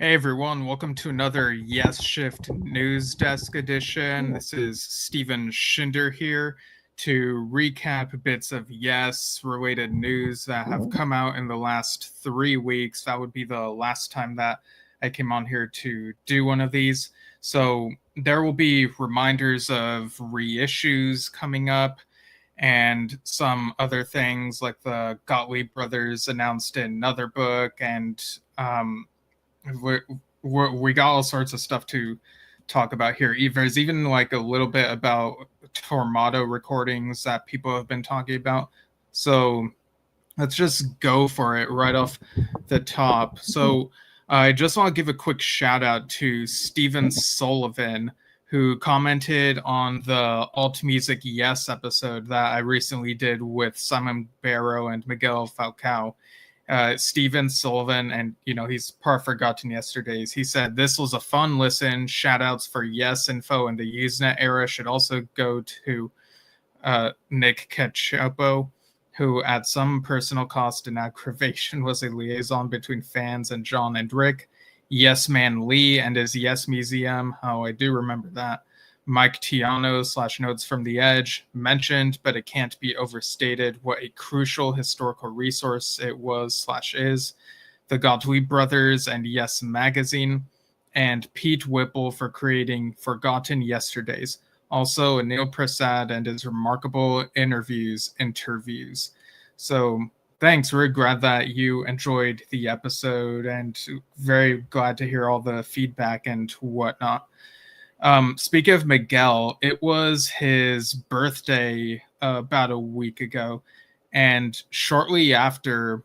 Hey everyone, welcome to another Yesshift News Desk edition. This is Stephen Schinder here to recap bits of Yes-related news that have come out in the last 3 weeks. That would be the last time that I came on here to do one of these. So there will be reminders of reissues coming up and some other things like the Gottlieb brothers announced another book and we, we got all sorts of stuff to talk about here. There's even like a little bit about Tormato recordings that people have been talking about. So let's just go for it right off the top. So I just want to give a quick shout out to Steven Sullivan, who commented on the Alt Music Yes episode that I recently did with Simon Barrow and Miguel Falcao. Steven Sullivan, and he's part of Forgotten Yesterdays. He said this was a fun listen. Shout outs for Yes Info and the Usenet era should also go to Nick Cacioppo, who at some personal cost and aggravation was a liaison between fans and John and Rick. Yes Man Lee and his Yes Museum. Oh, I do remember that. Mike Tiano / Notes from the Edge mentioned, but it can't be overstated what a crucial historical resource it was / is. The Gottlieb brothers and Yes Magazine, and Pete Whipple for creating Forgotten Yesterdays. Also, Anil Prasad and his remarkable interviews. So thanks. We're glad that you enjoyed the episode and very glad to hear all the feedback and whatnot. Speaking of Miguel, it was his birthday about a week ago, and shortly after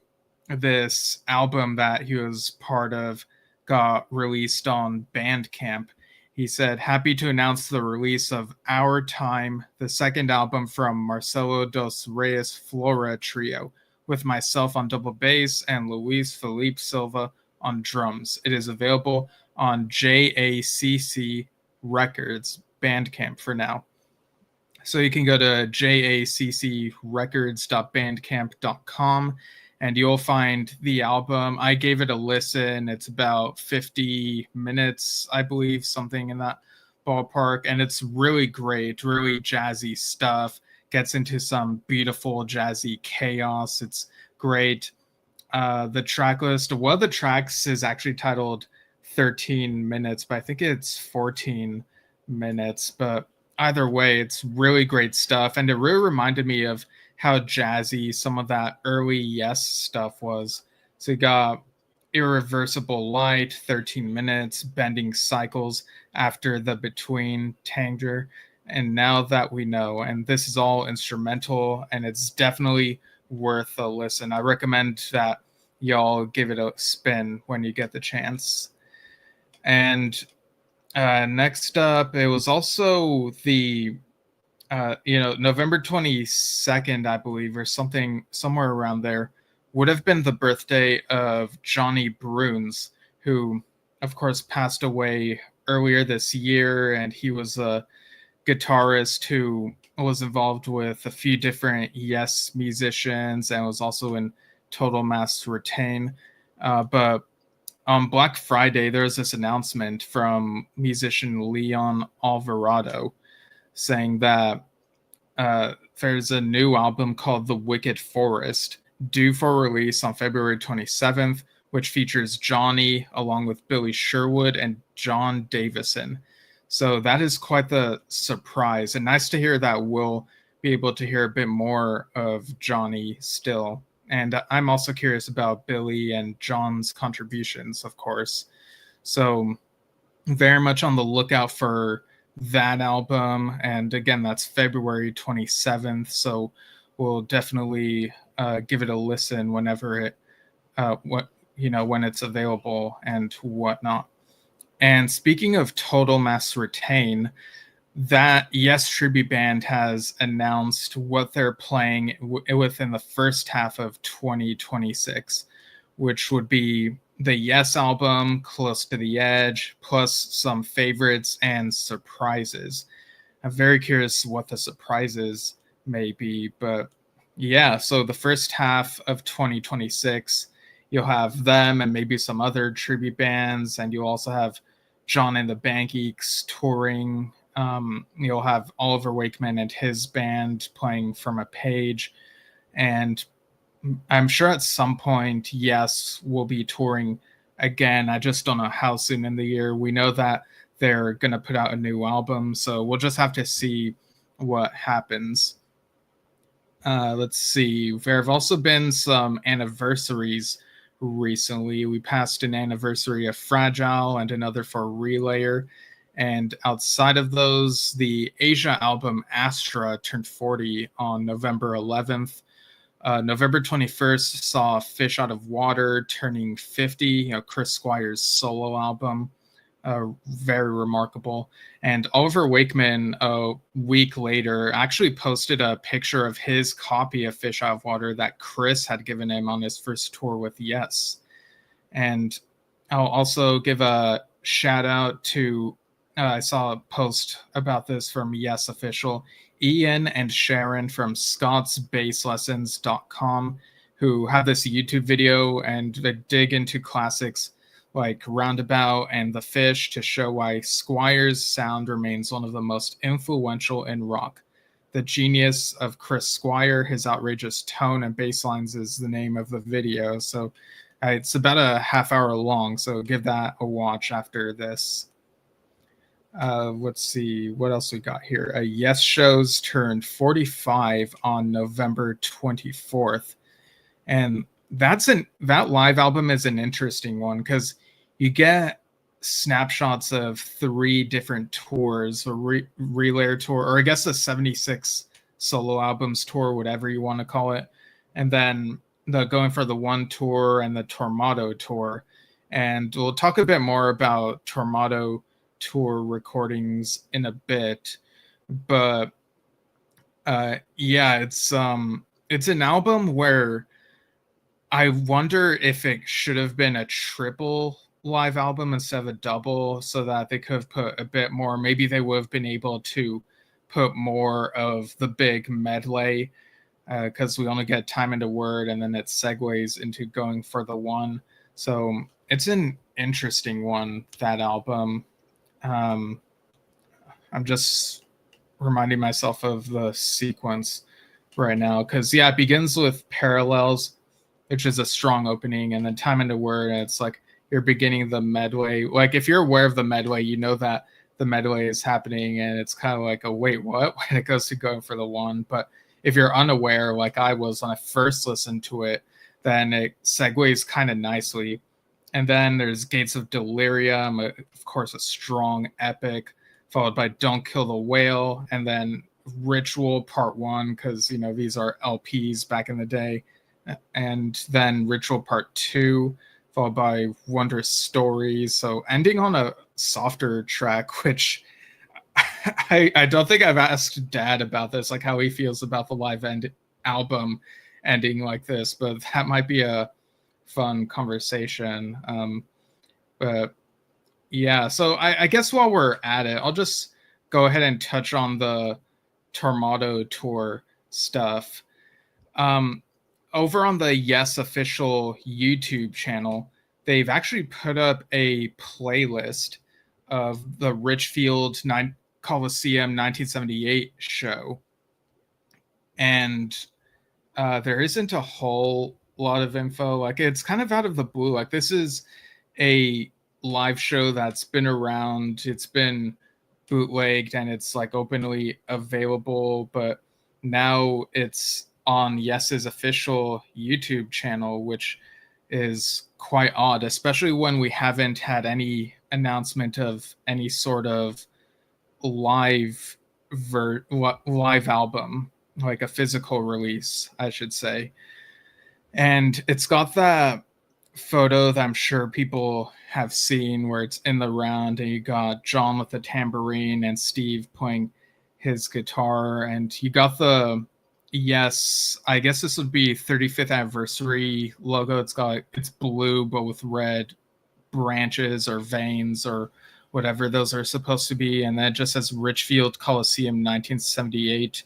this album that he was part of got released on Bandcamp, he said, "Happy to announce the release of Our Time, the second album from Marcelo dos Reis Flora Trio, with myself on double bass and Luis Felipe Silva on drums. It is available on JACC Records Bandcamp for now." So you can go to jaccrecords.bandcamp.com and you'll find the album. I gave it a listen. It's about 50 minutes, I believe, something in that ballpark. And it's really great, really jazzy stuff. Gets into some beautiful jazzy chaos. It's great. The track list, one of the tracks is actually titled 13 minutes, but I think it's 14 minutes. But either way, it's really great stuff. And it really reminded me of how jazzy some of that early Yes stuff was. So you got Irreversible Light, 13 minutes, Bending Cycles after the Between Tanger, and Now That We Know. And this is all instrumental, and it's definitely worth a listen. I recommend that y'all give it a spin when you get the chance. And next up, it was also the November 22nd, I believe, or somewhere around there, would have been the birthday of Johnny Bruhns, who, of course, passed away earlier this year, and he was a guitarist who was involved with a few different Yes musicians and was also in Total Mass Retain. But on Black Friday, there was this announcement from musician Leon Alvarado saying that there's a new album called The Wicked Forest due for release on February 27th, which features Johnny along with Billy Sherwood and John Davison. So that is quite the surprise, and nice to hear that we'll be able to hear a bit more of Johnny still. And I'm also curious about Billy and John's contributions, of course. So very much on the lookout for that album. And again, that's February 27th. So we'll definitely give it a listen whenever it, when it's available and whatnot. And speaking of Total Mass Retain, that Yes tribute band has announced what they're playing within the first half of 2026, which would be the Yes album, Close to the Edge, plus some favorites and surprises. I'm very curious what the surprises may be, but yeah, so the first half of 2026, you'll have them and maybe some other tribute bands, and you'll also have John and the Band Geeks touring. You'll have Oliver Wakeman and his band playing from a page, and I'm sure at some point, Yes will be touring again. I just don't know how soon in the year. We know that they're going to put out a new album, so we'll just have to see what happens. Let's see. There have also been some anniversaries recently. We passed an anniversary of Fragile and another for Relayer. And outside of those, the Asia album Astra turned 40 on November 11th. November 21st saw Fish Out of Water turning 50, Chris Squire's solo album. Very remarkable. And Oliver Wakeman, a week later, actually posted a picture of his copy of Fish Out of Water that Chris had given him on his first tour with Yes. And I'll also give a shout out to, I saw a post about this from Yes Official, Ian and Sharon from scotsbasslessons.com, who have this YouTube video and they dig into classics like Roundabout and The Fish to show why Squire's sound remains one of the most influential in rock. The genius of Chris Squire, his outrageous tone and bass lines is the name of the video. So it's about a half hour long, so give that a watch after this. Let's see what else we got here. Yes shows turned 45 on November 24th, and that live album is an interesting one because you get snapshots of 3 different tours, a Relayer tour, or I guess the 76 solo albums tour, whatever you want to call it, and then the going for the one tour and the Tormato tour. And we'll talk a bit more about Tormato tour recordings in a bit, but it's an album where I wonder if it should have been a triple live album instead of a double, so that they could have put a bit more. Maybe they would have been able to put more of the big medley, because we only get Time and a Word, and then it segues into going for the one. So it's an interesting one, that album. I'm just reminding myself of the sequence right now, because it begins with Parallels, which is a strong opening, and then Time and a Word, and it's like you're beginning the medley. Like if you're aware of the medley, you know that the medley is happening, and it's kind of like a wait, what? When it goes to going for the one. But if you're unaware, like I was when I first listened to it, then it segues kind of nicely. And then there's Gates of Delirium, of course, a strong epic, followed by Don't Kill the Whale, and then Ritual Part 1, because, these are LPs back in the day, and then Ritual Part 2, followed by Wondrous Stories. So ending on a softer track, which I don't think I've asked Dad about this, like how he feels about the live album ending like this, but that might be a fun conversation. But yeah, so I guess while we're at it, I'll just go ahead and touch on the Tormato tour stuff. Over on the Yes Official YouTube channel, they've actually put up a playlist of the Richfield Coliseum 1978 show, and there isn't a whole lot of info. Like it's kind of out of the blue. Like this is a live show that's been around, it's been bootlegged, and it's like openly available, but now it's on Yes's official YouTube channel, which is quite odd, especially when we haven't had any announcement of any sort of live album, like a physical release, I should say. And it's got that photo that I'm sure people have seen where it's in the round, and you got John with the tambourine and Steve playing his guitar, and you got the I guess this would be 35th anniversary logo. It's blue but with red branches or veins or whatever those are supposed to be, and then it just says Richfield Coliseum 1978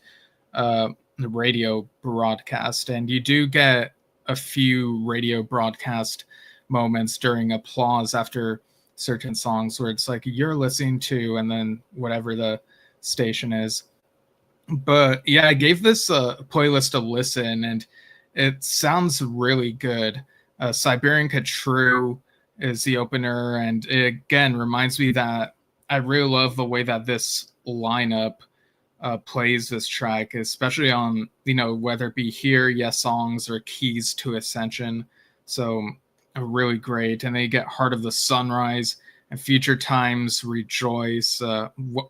the radio broadcast. And you do get a few radio broadcast moments during applause after certain songs where it's like you're listening to, and then whatever the station is. But yeah, I gave this playlist a listen, and it sounds really good. Siberian True is the opener, and it again reminds me that I really love the way that this lineup plays this track, especially on, whether it be Here, Yes Songs, or Keys to Ascension. So really great. And then you get Heart of the Sunrise and Future Times, Rejoice,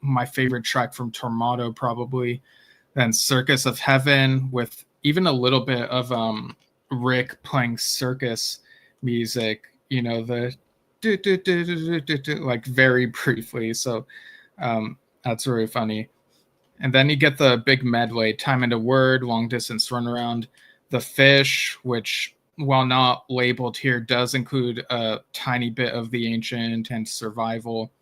my favorite track from Tormato probably. Then Circus of Heaven, with even a little bit of Rick playing circus music, the like very briefly. So that's really funny. And then you get the big medley, Time and a Word, Long Distance Runaround, The Fish, which, while not labeled here, does include a tiny bit of The Ancient and Survival.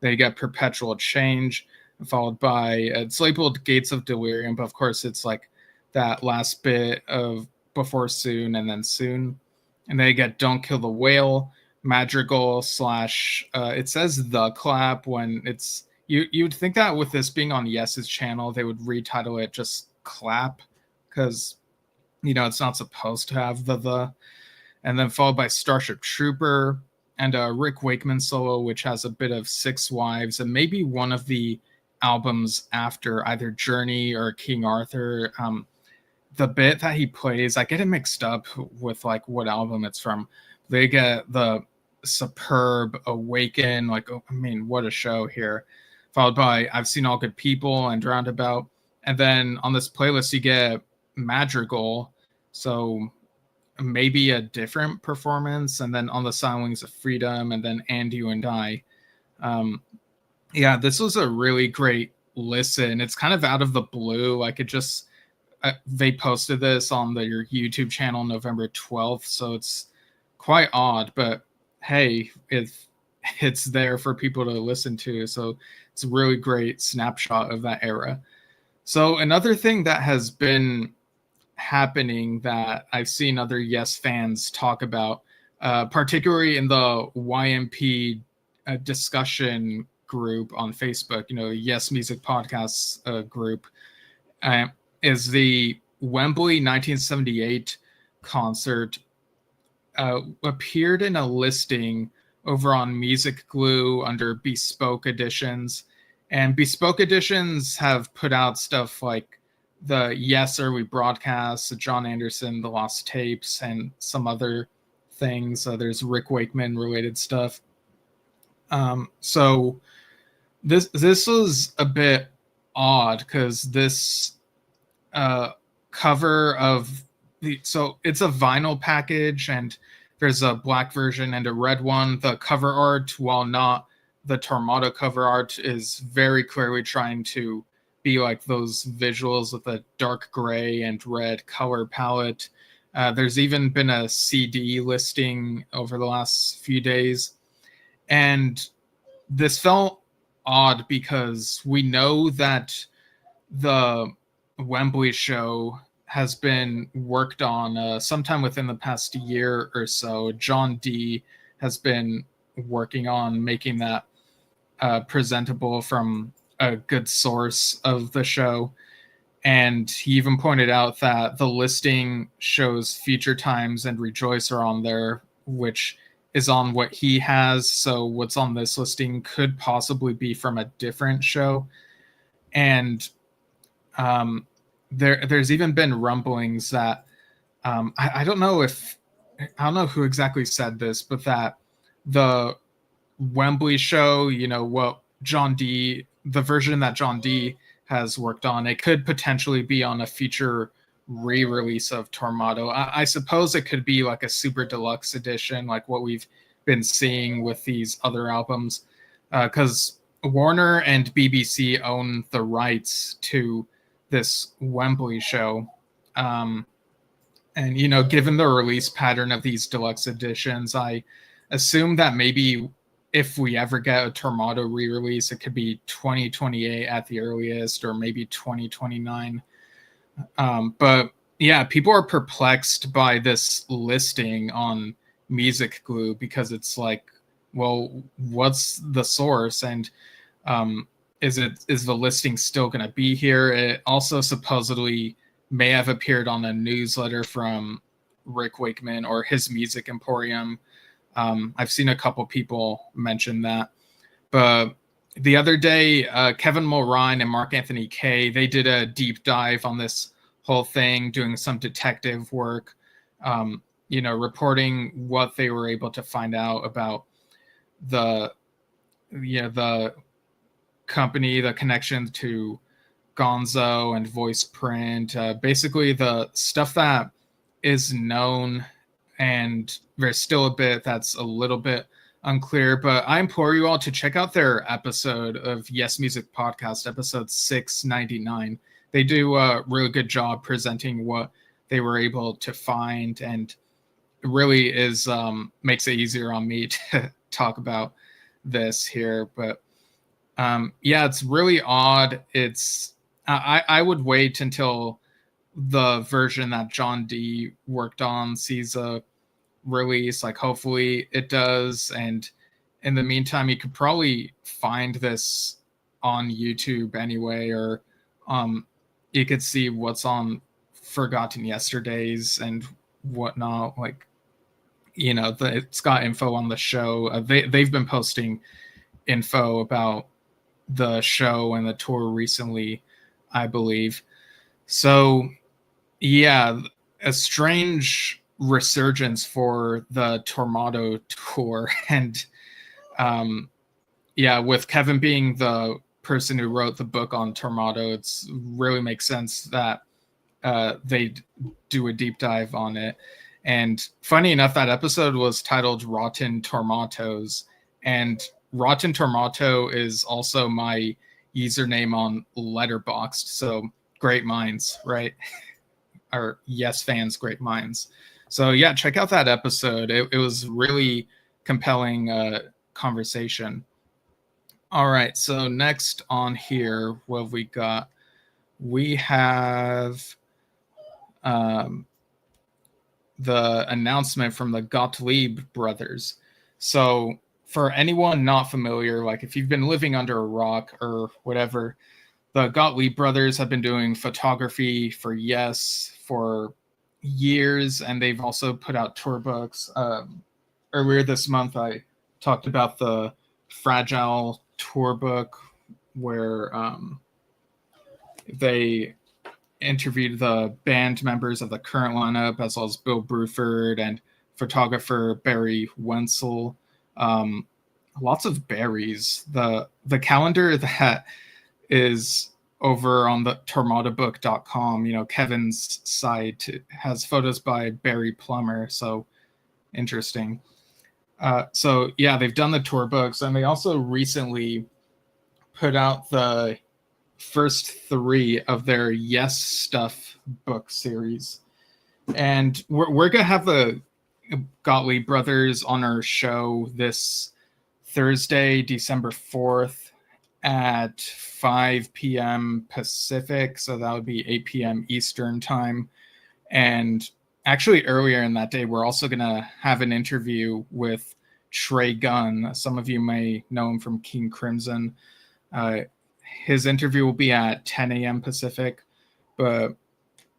Then you get Perpetual Change, followed by, it's labeled Gates of Delirium, but of course it's like that last bit of Before Soon and then Soon. And then you get Don't Kill the Whale, Madrigal / it says The Clap when it's, you would think that with this being on Yes's channel, they would retitle it just Clap, because, it's not supposed to have the. And then followed by Starship Trooper and a Rick Wakeman solo, which has a bit of Six Wives and maybe one of the albums after, either Journey or King Arthur. The bit that he plays, I get it mixed up with like what album it's from. They get the superb Awaken, what a show here. Followed by I've Seen All Good People and Roundabout. And then on this playlist, you get Madrigal. So maybe a different performance. And then On the Silent Wings of Freedom, and then And You and I. Yeah, this was a really great listen. It's kind of out of the blue. Like, it just, they posted this on their YouTube channel November 12th. So it's quite odd, but hey, it's there for people to listen to. So it's a really great snapshot of that era. So another thing that has been happening that I've seen other Yes fans talk about, particularly in the YMP discussion group on Facebook, Yes Music Podcasts group, is the Wembley 1978 concert appeared in a listing over on Music Glue under Bespoke Editions. And Bespoke Editions have put out stuff like the Yes Early Broadcasts, John Anderson, The Lost Tapes, and some other things. There's Rick Wakeman related stuff. So this was a bit odd, because this cover of so it's a vinyl package, and there's a black version and a red one. The cover art, while not the Tormato cover art, is very clearly trying to be like those visuals with a dark gray and red color palette. There's even been a CD listing over the last few days. And this felt odd because we know that the Wembley show has been worked on sometime within the past year or so. John D has been working on making that presentable from a good source of the show. And he even pointed out that the listing shows Future Times and Rejoice are on there, which is on what he has. So what's on this listing could possibly be from a different show. And there's even been rumblings that I don't know who exactly said this, but that the Wembley show, what John D, the version that John D has worked on, it could potentially be on a future re-release of Tormato. I suppose it could be like a super deluxe edition, like what we've been seeing with these other albums, because Warner and BBC own the rights to this Wembley show. And, given the release pattern of these deluxe editions, I assume that maybe if we ever get a Tormato re-release, it could be 2028 at the earliest, or maybe 2029. But Yeah, people are perplexed by this listing on Music Glue because it's like, well, what's the source? And is the listing still going to be here? It also supposedly may have appeared on a newsletter from Rick Wakeman or his Music Emporium. I've seen a couple people mention that. But the other day, Kevin Mulrine and Mark Anthony Kay, they did a deep dive on this whole thing, doing some detective work, reporting what they were able to find out about the company, the connection to Gonzo and Voice Print, basically the stuff that is known, and there's still a bit that's a little bit unclear, but I implore you all to check out their episode of Yes Music Podcast, episode 699. They do a really good job presenting what they were able to find, and it really is makes it easier on me to talk about this here. But it's really odd. I would wait until the version that John D worked on sees a release. Like, hopefully it does, and in the meantime, you could probably find this on YouTube anyway, or you could see what's on Forgotten Yesterdays and whatnot. Like, it's got info on the show. They've been posting info about the show and the tour recently, I believe. So yeah, a strange resurgence for the Tormato tour. And with Kevin being the person who wrote the book on Tormato, it's really makes sense that they do a deep dive on it. And funny enough, that episode was titled Rotten Tormatos, and Rotten Tormato is also my username on Letterboxd. So great minds, right? Or Yes fans, great minds. So yeah, check out that episode. It was really compelling conversation. All right, so next on here, what have we got? We have the announcement from the Gottlieb brothers. So for anyone not familiar, like if you've been living under a rock or whatever, the Gottlieb brothers have been doing photography for Yes for years, and they've also put out tour books. Earlier this month, I talked about the Fragile tour book, where they interviewed the band members of the current lineup, as well as Bill Bruford and photographer Barry Wenzel. Lots of berries. The calendar that is over on the tormatobook.com, Kevin's site, has photos by Barry Plummer. So interesting. They've done the tour books, and they also recently put out the first 3 of their Yes Stuff book series. And we're going to have the Gottlieb brothers on our show this Thursday, December 4th at 5 p.m. Pacific. So that would be 8 p.m. Eastern time. And actually earlier in that day, we're also going to have an interview with Trey Gunn. Some of you may know him from King Crimson. His interview will be at 10 a.m. Pacific. But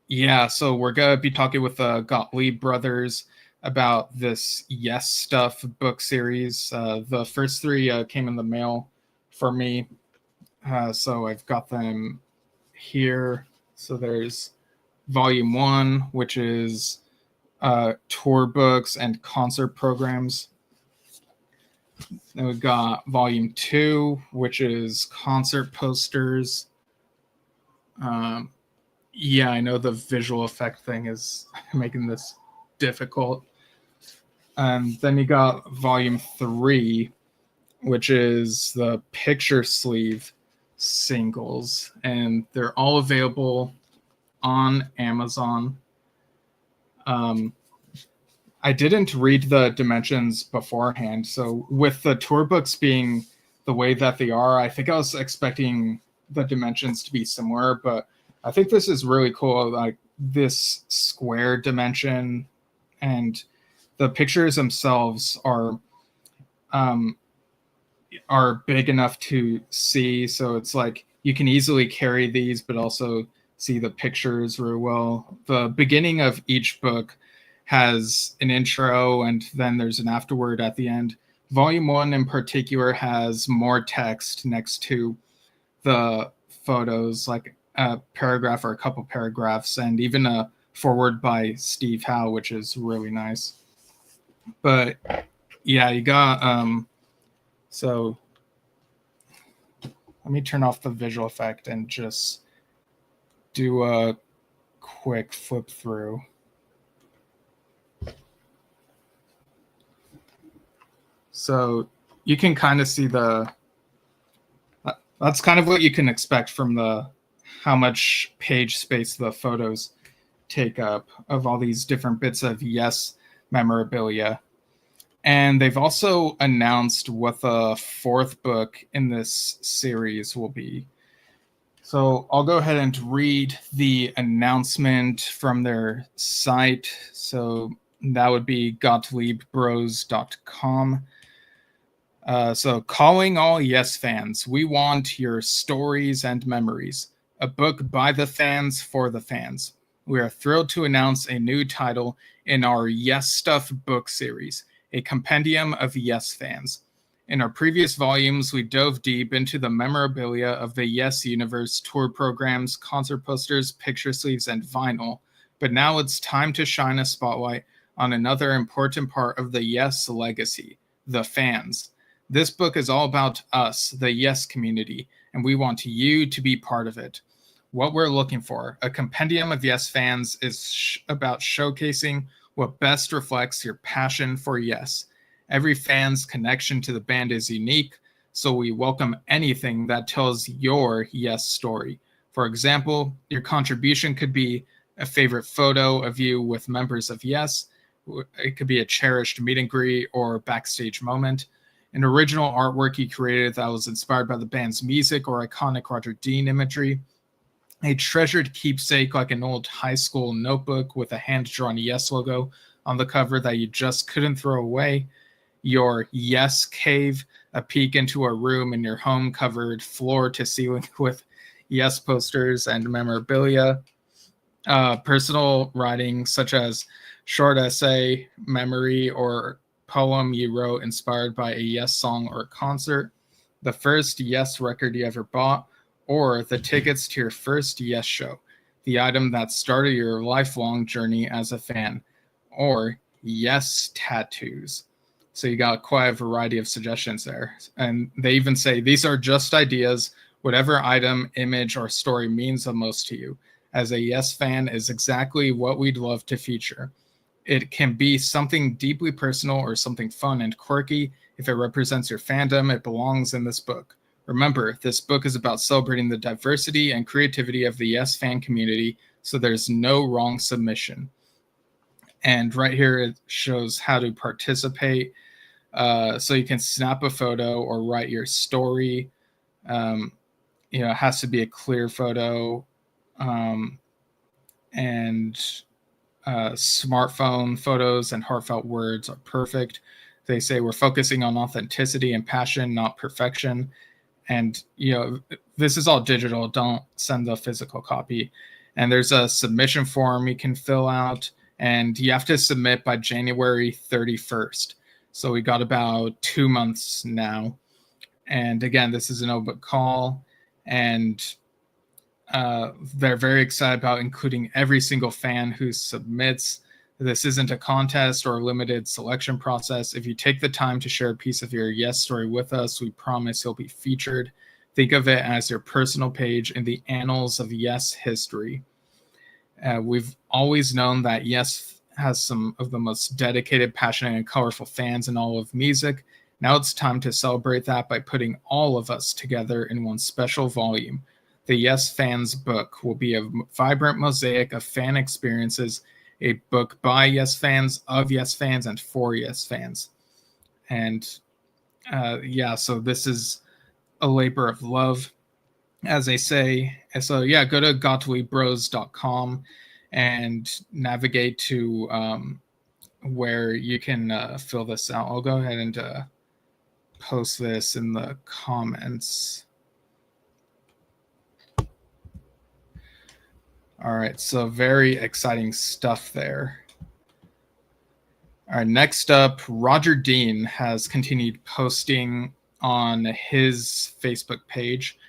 yeah, so we're going to be talking with the Gottlieb brothers about this Yes Stuff book series. The first 3 came in the mail for me. So I've got them here. So there's Volume 1, which is tour books and concert programs. Then we've got Volume 2, which is concert posters. I know the visual effect thing is making this difficult. And then you got Volume 3, which is the picture sleeve singles. And they're all available on Amazon. I didn't read the dimensions beforehand. So with the tour books being the way that they are, I think I was expecting the dimensions to be similar, but I think this is really cool. Like, this square dimension, and the pictures themselves are big enough to see. So it's like you can easily carry these, but also see the pictures very well. The beginning of each book has an intro, and then there's an afterword at the end. Volume 1 in particular has more text next to the photos, like a paragraph or a couple paragraphs, and even a forward by Steve Howe, which is really nice. But yeah, you got so let me turn off the visual effect and just do a quick flip through. So you can kind of see that's kind of what you can expect from how much page space the photos take up of all these different bits of Yes memorabilia. And they've also announced what the 4th book in this series will be. So I'll go ahead and read the announcement from their site. So that would be GottliebBros.com. So calling all Yes fans, we want your stories and memories. A book by the fans for the fans. We are thrilled to announce a new title in our Yes Stuff book series, a compendium of Yes fans. In our previous volumes, we dove deep into the memorabilia of the Yes universe, tour programs, concert posters, picture sleeves, and vinyl. But now it's time to shine a spotlight on another important part of the Yes legacy, the fans. This book is all about us, the Yes community, and we want you to be part of it. What we're looking for, a compendium of Yes fans, is about showcasing what best reflects your passion for Yes. Every fan's connection to the band is unique, so we welcome anything that tells your Yes story. For example, your contribution could be a favorite photo of you with members of Yes. It could be a cherished meet and greet or backstage moment. An original artwork you created that was inspired by the band's music or iconic Roger Dean imagery. A treasured keepsake like an old high school notebook with a hand-drawn Yes logo on the cover that you just couldn't throw away. Your Yes cave, a peek into a room in your home covered floor to ceiling with Yes posters and memorabilia. Personal writing such as short essay, memory, or poem you wrote inspired by a Yes song or concert. The first Yes record you ever bought, or the tickets to your first Yes show, the item that started your lifelong journey as a fan, or Yes tattoos. So you got quite a variety of suggestions there. And they even say these are just ideas. Whatever item, image, or story means the most to you as a Yes fan is exactly what we'd love to feature. It can be something deeply personal or something fun and quirky. If it represents your fandom, it belongs in this book. Remember, this book is about celebrating the diversity and creativity of the Yes fan community, so there's no wrong submission. And right here, it shows how to participate. So you can snap a photo or write your story. It has to be a clear photo. And smartphone photos and heartfelt words are perfect. They say we're focusing on authenticity and passion, not perfection. And, this is all digital. Don't send the physical copy. And there's a submission form you can fill out, and you have to submit by January 31st. So we got about 2 months now. And again, this is an open call, and they're very excited about including every single fan who submits. This isn't a contest or a limited selection process. If you take the time to share a piece of your Yes story with us, we promise you'll be featured. Think of it as your personal page in the annals of Yes history. We've always known that Yes has some of the most dedicated, passionate, and colorful fans in all of music. Now it's time to celebrate that by putting all of us together in one special volume. The Yes Fans book will be a vibrant mosaic of fan experiences, a book by Yes fans, of Yes fans, and for Yes fans. And so this is a labor of love, as they say. So go to GottliebbRos.com and navigate to where you can fill this out. I'll go ahead and post this in the comments. All right, so very exciting stuff there. All right, next up, Roger Dean has continued posting on his Facebook page.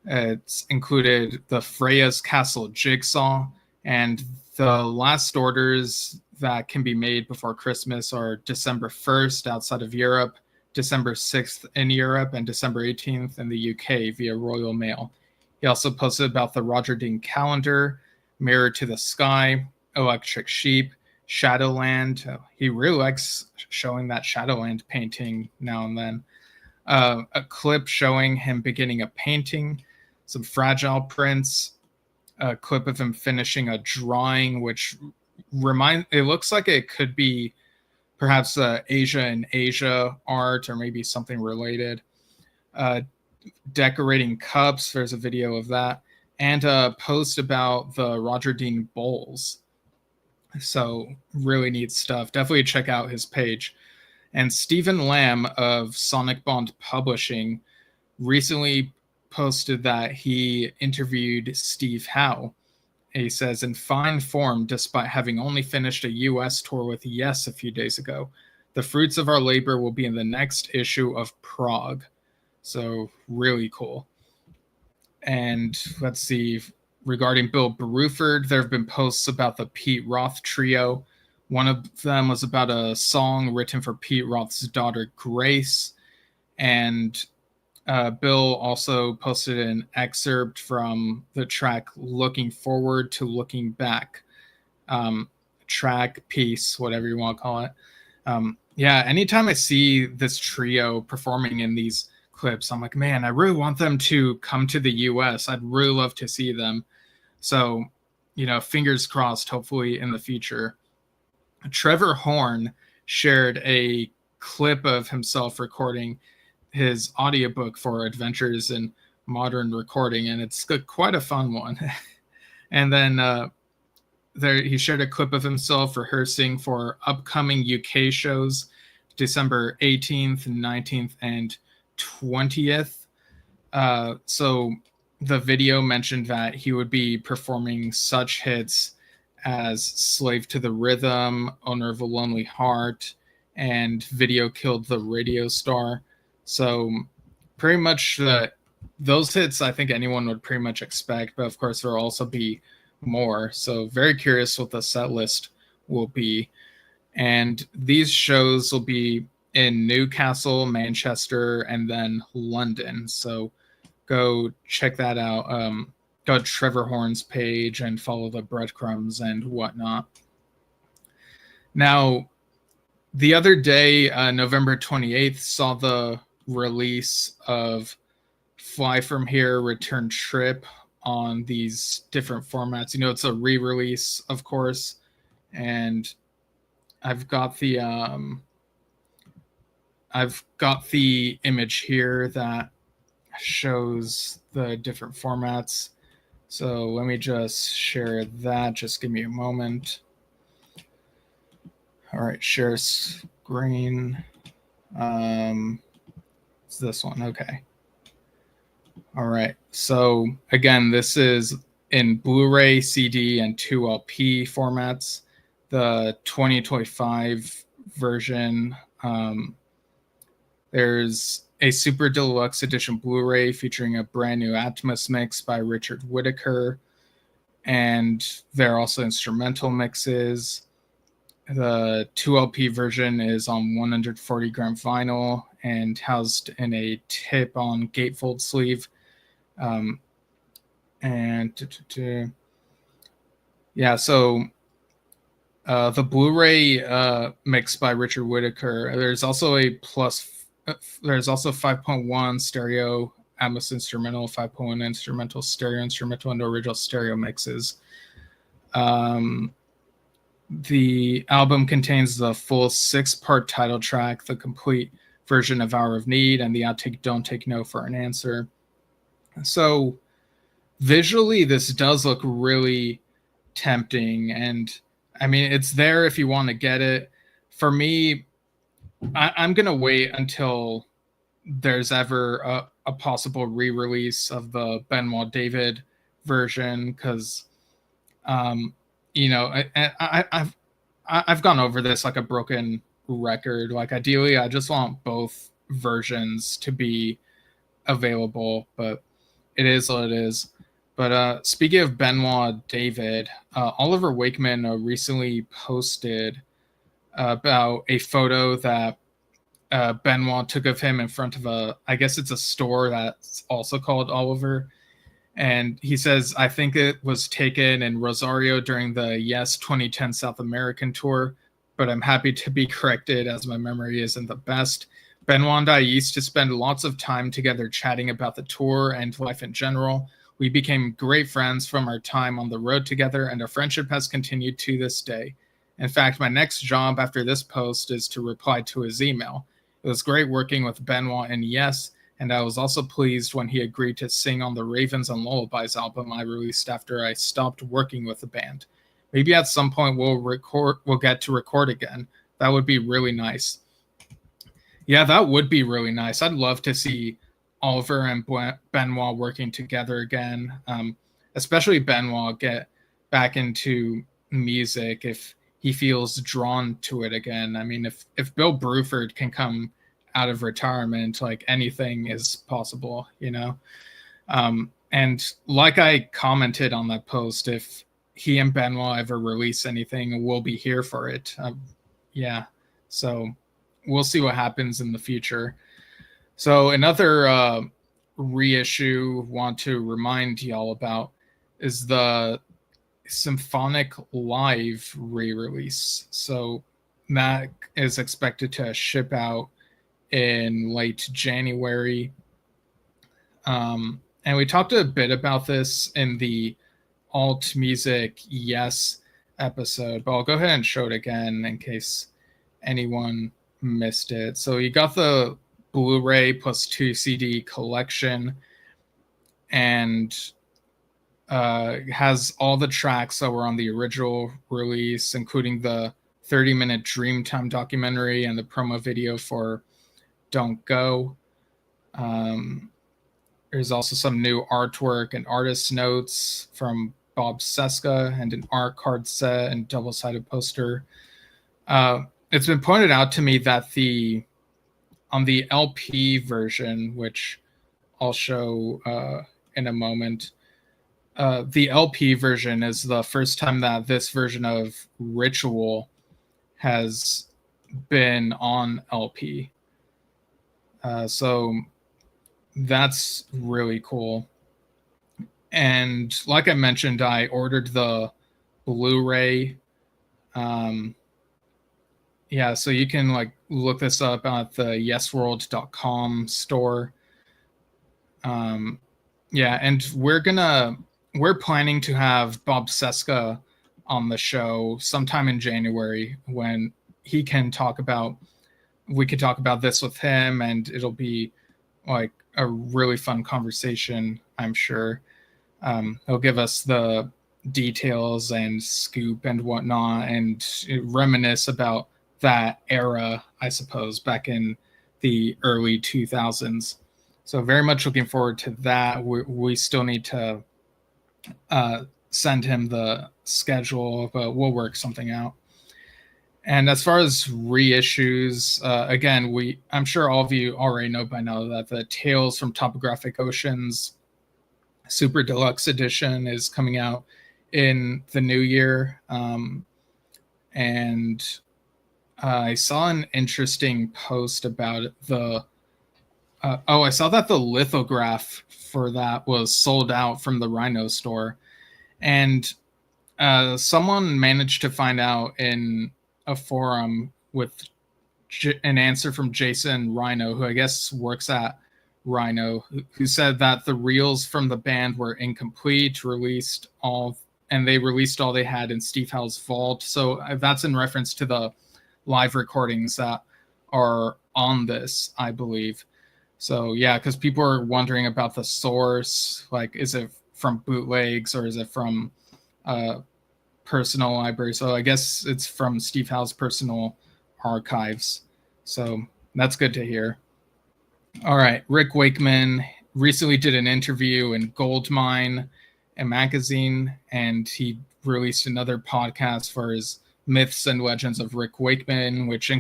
It's included the Freya's Castle jigsaw, and the last orders that can be made before Christmas are December 1st outside of Europe, December 6th in Europe, and December 18th in the UK via Royal Mail. He also posted about the Roger Dean calendar, Mirror to the Sky, Electric Sheep, Shadowland. He really likes showing that Shadowland painting now and then. A clip showing him beginning a painting, some fragile prints, a clip of him finishing a drawing, which it looks like it could be perhaps Asia and Asia art or maybe something related. Decorating cups, there's a video of that, and a post about the Roger Dean bowls. So really neat stuff. Definitely check out his page. And Stephen Lamb of Sonic Bond Publishing recently posted that he interviewed Steve Howe. He says, in fine form, despite having only finished a US tour with Yes a few days ago. The fruits of our labor will be in the next issue of Prague. So really cool. And let's see, regarding Bill Bruford, there have been posts about the Pete Roth trio. One of them was about a song written for Pete Roth's daughter, Grace. And Bill also posted an excerpt from the track Looking Forward to Looking Back. Track, piece, whatever you want to call it. Yeah, anytime I see this trio performing in these clips, I'm like, man, I really want them to come to the US. I'd really love to see them. So, fingers crossed, hopefully in the future. Trevor Horn shared a clip of himself recording his audiobook for Adventures in Modern Recording, and it's quite a fun one. And then he shared a clip of himself rehearsing for upcoming UK shows, December 18th, 19th, and 20th. So the video mentioned that he would be performing such hits as Slave to the Rhythm, Owner of a Lonely Heart, and Video Killed the Radio Star. So pretty much those hits I think anyone would pretty much expect, but of course there will also be more. So very curious what the set list will be. And these shows will be in Newcastle, Manchester, and then London. So go check that out. Go to Trevor Horn's page and follow the breadcrumbs and whatnot. Now, the other day, November 28th, saw the release of Fly From Here, Return Trip on these different formats. It's a re-release, of course, and I've got the image here that shows the different formats. So let me just share that. Just give me a moment. All right, share screen. It's this one. Okay. All right. So again, this is in Blu-ray, CD, and 2LP formats. The 2025 version. There's a Super Deluxe Edition Blu-ray featuring a brand new Atmos mix by Richard Whittaker. And there are also instrumental mixes. The 2LP version is on 140 gram vinyl and housed in a tip-on gatefold sleeve. Yeah, so the Blu-ray mix by Richard Whittaker. There's also 5.1 stereo Atmos instrumental, 5.1 instrumental, stereo instrumental, and original stereo mixes. The album contains the full 6-part title track, the complete version of Hour of Need, and the outtake Don't Take No for an Answer. So visually, this does look really tempting. And I mean, it's there if you want to get it. For me, I'm going to wait until there's ever a possible re-release of the Benoit David version, because you know, I've gone over this like a broken record. Like, ideally, I just want both versions to be available, but it is what it is. But speaking of Benoit David, Oliver Wakeman recently posted about a photo that Benoit took of him in front of I guess it's a store that's also called Oliver. And he says, I think it was taken in Rosario during the Yes 2010 South American tour, but I'm happy to be corrected as my memory isn't the best. Benoit and I used to spend lots of time together chatting about the tour and life in general. We became great friends from our time on the road together, and our friendship has continued to this day. In fact, my next job after this post is to reply to his email. It was great working with Benoit and Yes, and I was also pleased when he agreed to sing on the Ravens and Lullabies album I released after I stopped working with the band. Maybe at some point we'll get to record again. That would be really nice. Yeah, that would be really nice. I'd love to see Oliver and Benoit working together again, especially Benoit get back into music if he feels drawn to it again. I mean, if Bill Bruford can come out of retirement, like, anything is possible, you know? And like I commented on that post, if he and Benoit ever release anything, we'll be here for it. Yeah, so we'll see what happens in the future. So another reissue want to remind y'all about is the Symphonic Live re-release. So that is expected to ship out in late January. And we talked a bit about this in the Alt Music Yes episode, but I'll go ahead and show it again in case anyone missed it. So you got the Blu-ray plus 2 CD collection, and has all the tracks that were on the original release, including the 30-minute Dreamtime documentary and the promo video for Don't Go. There's also some new artwork and artist notes from Bob Seska, and an art card set and double-sided poster. It's been pointed out to me that on the LP version, which I'll show in a moment, the LP version is the first time that this version of Ritual has been on LP. So that's really cool. And like I mentioned, I ordered the Blu-ray. Yeah, so you can like look this up at the yesworld.com store. Yeah, and we're planning to have Bob Seska on the show sometime in January, when we can talk about this with him, and it'll be like a really fun conversation, I'm sure. He'll give us the details and scoop and whatnot, and reminisce about that era, I suppose, back in the early 2000s. So very much looking forward to that. We still need to send him the schedule, but we'll work something out. And as far as reissues, again, I'm sure all of you already know by now that the Tales from Topographic Oceans Super Deluxe Edition is coming out in the new year. And I saw an interesting post about I saw that the lithograph for that was sold out from the Rhino store. And someone managed to find out in a forum with an answer from Jason Rhino, who I guess works at Rhino, who said that the reels from the band were incomplete, and they released all they had in Steve Howe's vault. So that's in reference to the live recordings that are on this, I believe. So yeah, because people are wondering about the source, like, is it from bootlegs or is it from personal library. So I guess it's from Steve Howe's personal archives. So that's good to hear. All right, Rick Wakeman recently did an interview in Goldmine, a magazine, and he released another podcast for his Myths and Legends of Rick Wakeman, which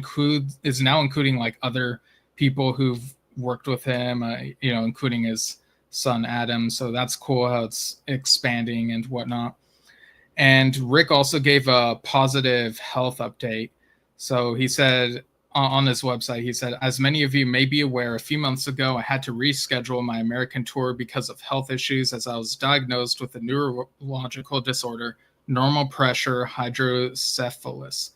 is now including like other people who've worked with him, including his son Adam. So that's cool how it's expanding and whatnot. And Rick also gave a positive health update. So he said on his website, he said, as many of you may be aware, a few months ago, I had to reschedule my American tour because of health issues as I was diagnosed with a neurological disorder, normal pressure hydrocephalus.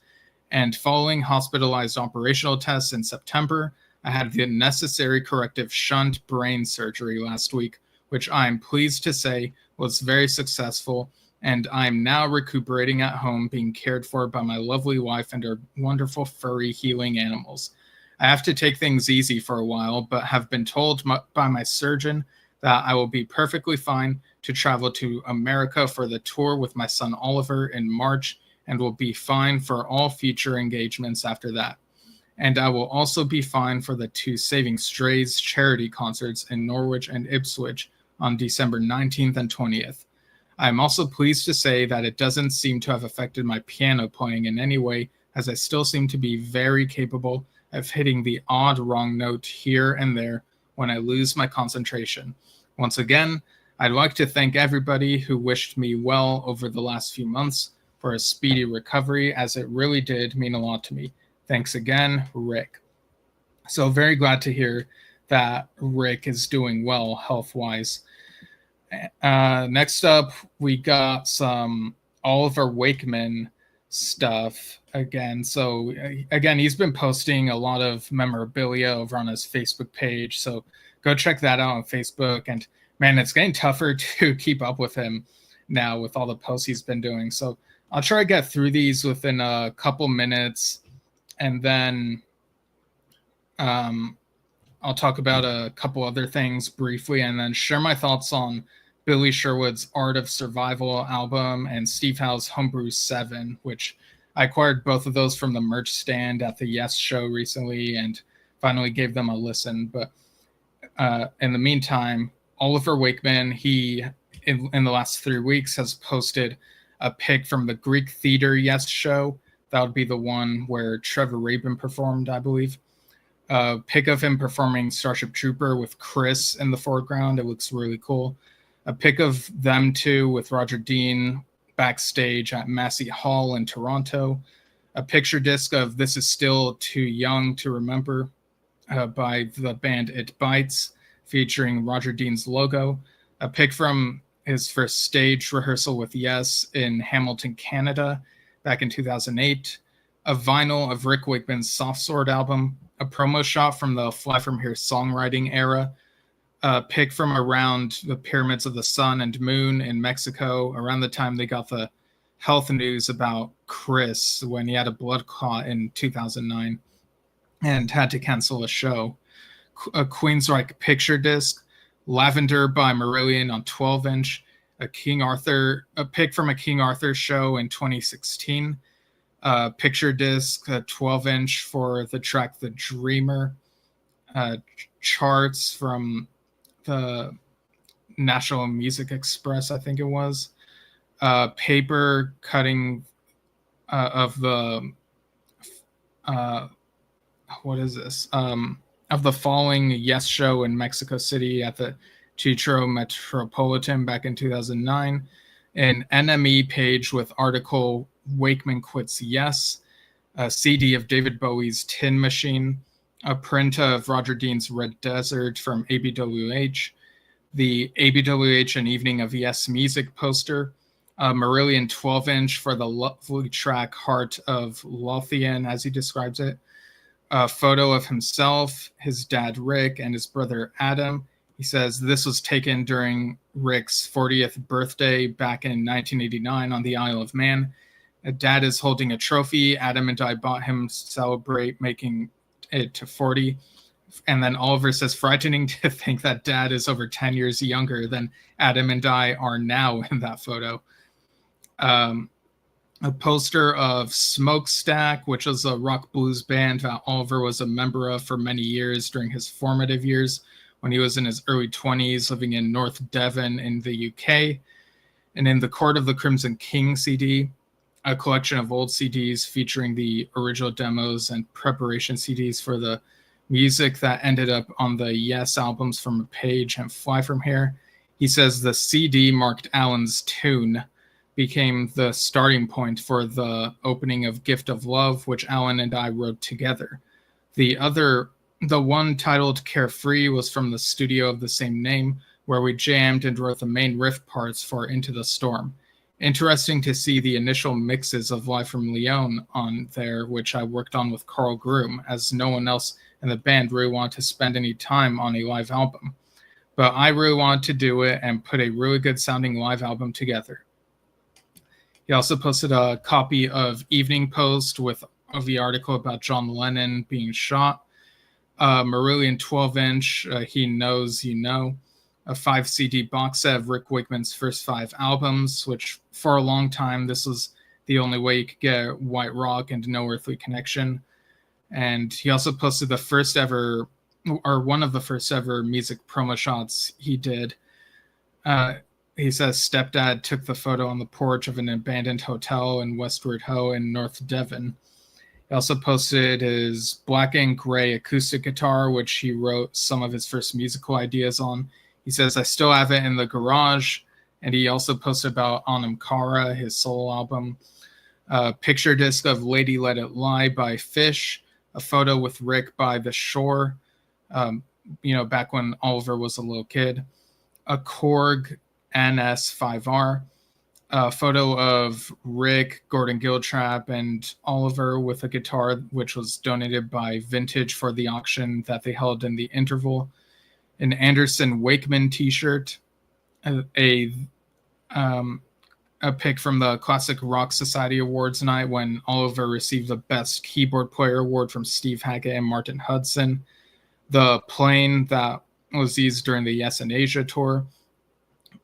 And following hospitalized operational tests in September, I had the necessary corrective shunt brain surgery last week, which I'm pleased to say was very successful. And I'm now recuperating at home, being cared for by my lovely wife and her wonderful furry healing animals. I have to take things easy for a while, but have been told by my surgeon that I will be perfectly fine to travel to America for the tour with my son Oliver in March, and will be fine for all future engagements after that. And I will also be fine for the 2 Saving Strays charity concerts in Norwich and Ipswich on December 19th and 20th. I'm also pleased to say that it doesn't seem to have affected my piano playing in any way, as I still seem to be very capable of hitting the odd wrong note here and there when I lose my concentration. Once again, I'd like to thank everybody who wished me well over the last few months for a speedy recovery, as it really did mean a lot to me. Thanks again, Rick. So very glad to hear that Rick is doing well health-wise. Next up, we got some Oliver Wakeman stuff again. So again, he's been posting a lot of memorabilia over on his Facebook page. So go check that out on Facebook. And man, it's getting tougher to keep up with him now with all the posts he's been doing. So I'll try to get through these within a couple minutes, and then I'll talk about a couple other things briefly, and then share my thoughts on Billy Sherwood's Art of Survival album and Steve Howe's Homebrew 7, which I acquired both of those from the merch stand at the Yes show recently and finally gave them a listen. But in the meantime, Oliver Wakeman, he, in the last 3 weeks, has posted a pic from the Greek Theater Yes show. That would be the one where Trevor Rabin performed, I believe. A pic of him performing Starship Trooper with Chris in the foreground. It looks really cool. A pic of them two with Roger Dean backstage at Massey Hall in Toronto. A picture disc of This Is Still Too Young to Remember by the band It Bites, featuring Roger Dean's logo. A pic from his first stage rehearsal with Yes in Hamilton, Canada, back in 2008. A vinyl of Rick Wakeman's Soft Sword album. A promo shot from the Fly From Here songwriting era. A pic from around the Pyramids of the Sun and Moon in Mexico, around the time they got the health news about Chris when he had a blood clot in 2009 and had to cancel a show. A Queensryche picture disc, Lavender by Marillion on 12-inch, a pic from a King Arthur show in 2016, a picture disc, a 12-inch for the track The Dreamer, charts from the National Music Express, I think it was, paper cutting of the what is this? Of the Falling Yes show in Mexico City at the Teatro Metropolitan back in 2009, an NME page with article Wakeman Quits Yes, a CD of David Bowie's Tin Machine, a print of Roger Dean's Red Desert from ABWH, the ABWH An Evening of Yes Music poster, a Marillion 12-inch for the lovely track Heart of Lothian, as he describes it, a photo of himself, his dad Rick, and his brother Adam. He says this was taken during Rick's 40th birthday back in 1989 on the Isle of Man. Dad is holding a trophy Adam and I bought him to celebrate making it to 40. And then Oliver says, frightening to think that Dad is over 10 years younger than Adam and I are now in that photo. a poster of Smokestack, which was a rock blues band that Oliver was a member of for many years during his formative years when he was in his early 20s, living in North Devon in the UK. And in the Court of the Crimson King CD, a collection of old CDs featuring the original demos and preparation CDs for the music that ended up on the Yes albums From a Page and Fly From Here. He says the CD marked Alan's tune became the starting point for the opening of Gift of Love, which Alan and I wrote together. The one titled Carefree was from the studio of the same name, where we jammed and wrote the main riff parts for Into the Storm. Interesting to see the initial mixes of Live from Leon on there, which I worked on with Carl Groom, as no one else in the band really wanted to spend any time on a live album. But I really wanted to do it and put a really good sounding live album together. He also posted a copy of Evening Post of the article about John Lennon being shot, Marillion 12-inch, He Knows You Know, a 5 CD box set of Rick Wakeman's first 5 albums, which for a long time, this was the only way you could get White Rock and No Earthly Connection. And he also posted the first ever, or one of the first ever music promo shots he did. He says stepdad took the photo on the porch of an abandoned hotel in Westward Ho in North Devon. He also posted his black and gray acoustic guitar, which he wrote some of his first musical ideas on. He says, I still have it in the garage. And he also posted about Anam Cara, his solo album, a picture disc of Lady Let It Lie by Fish, a photo with Rick by The Shore, back when Oliver was a little kid, a Korg NS5R, a photo of Rick, Gordon Giltrap, and Oliver with a guitar which was donated by Vintage for the auction that they held in the interval, an Anderson Wakeman t-shirt, a pic from the Classic Rock Society Awards night when Oliver received the Best Keyboard Player Award from Steve Hackett and Martin Hudson, the plane that was used during the Yes in Asia tour,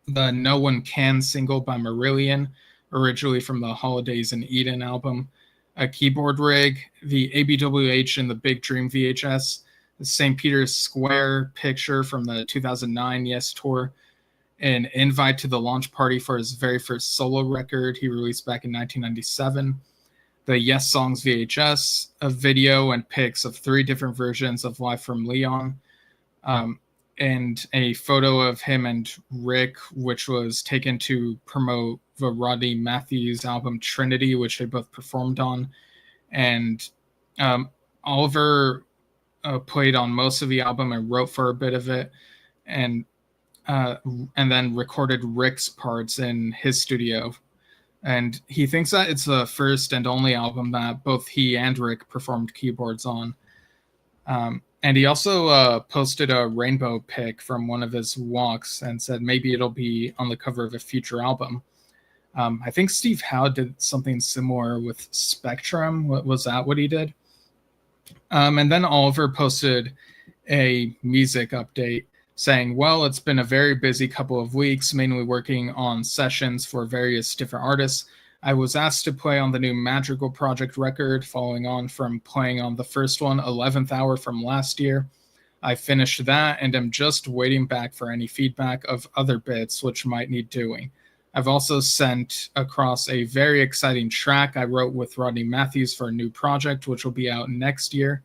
the No One Can single by Marillion, originally from the Holidays in Eden album, a keyboard rig, the ABWH and the Big Dream VHS, the St. Peter's Square picture from the 2009 Yes tour, an invite to the launch party for his very first solo record he released back in 1997, the Yes Songs VHS, a video and pics of 3 different versions of Live from Leon, and a photo of him and Rick, which was taken to promote the Rodney Matthews album Trinity, which they both performed on. And Oliver played on most of the album and wrote for a bit of it, and then recorded Rick's parts in his studio. And he thinks that it's the first and only album that both he and Rick performed keyboards on. And he also posted a rainbow pic from one of his walks and said maybe it'll be on the cover of a future album. I think Steve Howe did something similar with Spectrum. Was that what he did? And then Oliver posted a music update saying, well, it's been a very busy couple of weeks, mainly working on sessions for various different artists. I was asked to play on the new Madrigal Project record, following on from playing on the first one, 11th Hour from last year. I finished that and am just waiting back for any feedback of other bits which might need doing. I've also sent across a very exciting track I wrote with Rodney Matthews for a new project, which will be out next year.